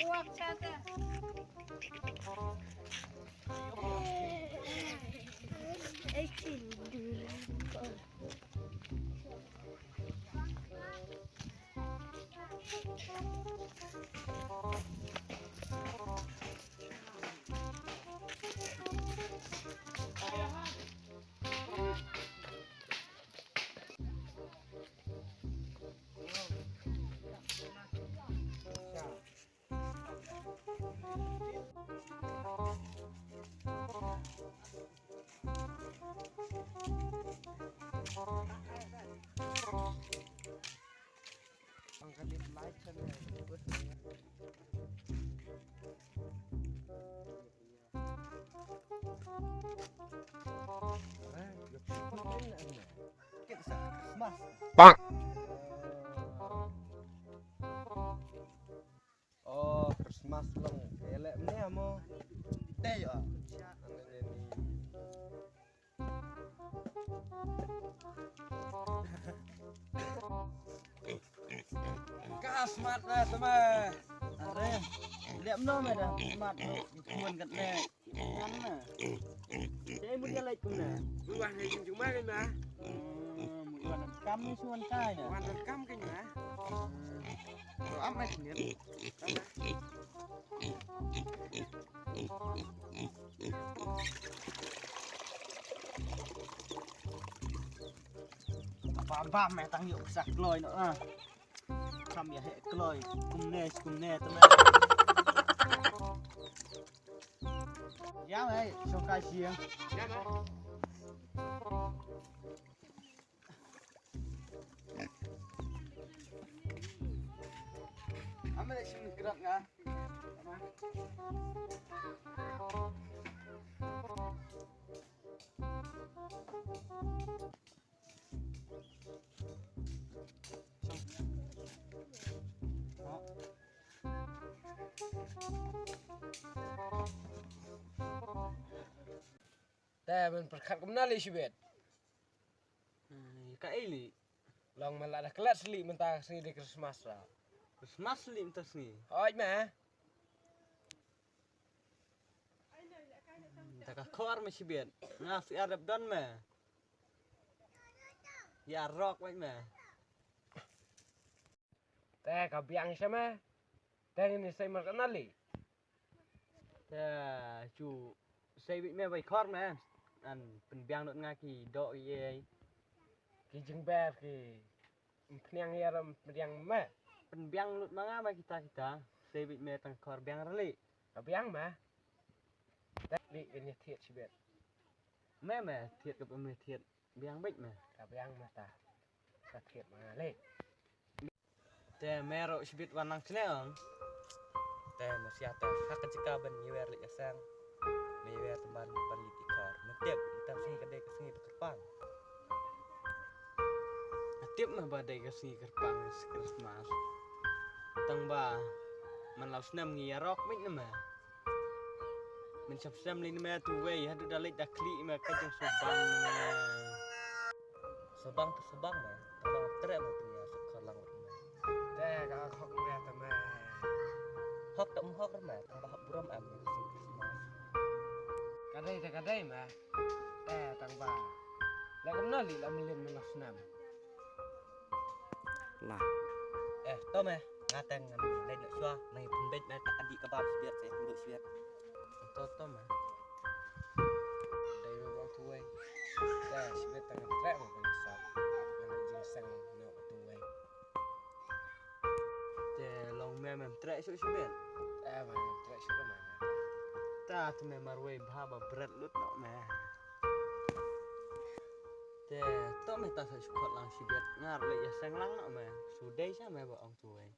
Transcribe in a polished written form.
Uang kata. Angkat light sana. Bang. Oh, Christmas lang. Elek ni amo. Teh ya. Smart na sama. Are. Lihat no meda. Smart no. Kuan kat le. Mana? Saya mun galai kuna. Buah ni cuma kan na. Buah kam ni suan kai na. Buah kam kan na. Rồi ấp này thì ba mẹ tăng hiệu sạc lôi nữa à làm gì hệ lôi cùng nè tụi mày giá này cho cai xiên Ame dah sini gerak ngah. Dah berkat kemana li sibet? Kai li. Long malah ada kelas li mentah sini di Christmas lah. Christmas li mentah sini. Oi mah. Tak kor masih sibet. Nasi Arab dan mah. Ya rock wait mah. Teh kabiang sama. Teh ini saya makan li. Teh cu saya bị mẹ vậy kor mah. An penbiang nut ngaki do ye. Ki jengber ki. Peniang yaram penbiang mah. Penbiang nut manga mah kita. Saya bị mẹ tang kor biang reli. Kabiang mah. Li ini thiệt sibet. Mẹ thiệtกับmẹ thiệt biang bích mah. Kabiang mah ta. Sa thiệt mah le. Teh merok sibet wanang sneong. Teh masih atas hak jika ban yiwer li asang. Yiwer teman peneliti kor. Netiap kita sini kedai ke sini berkepang. Netiap mah badai ke sini kerpang Christmas. Tang ba man laus nam ngi yarok mik nama. Mình sắp xem lên mẹ tụi về hết đã lấy đặc lị mà cái trong sobang mà sobang mà tao trễ mà tụi nhà sắp khăn lăng mà thế cả học mẹ tụi mẹ học tụm học đó mà tao học brom em cái đây mà tang ba lại cũng nói lị là mình lên mình học nam là tao mẹ ngateng đây được xóa này pun bet mẹ tak adik kebab biar saya duduk siap Toto mah. Dari bawah tuai. Dah sebab tangan trek mau besar. Mana jingsang nak tuai. Teh long mem trek sebab. Mana trek sebab mana. Ta tu marway bahaba berat lut nak mah. Teh to meh ta sekot lang sebab ngar le ya sang lang nak mah. Sudai sama ba ong tuai.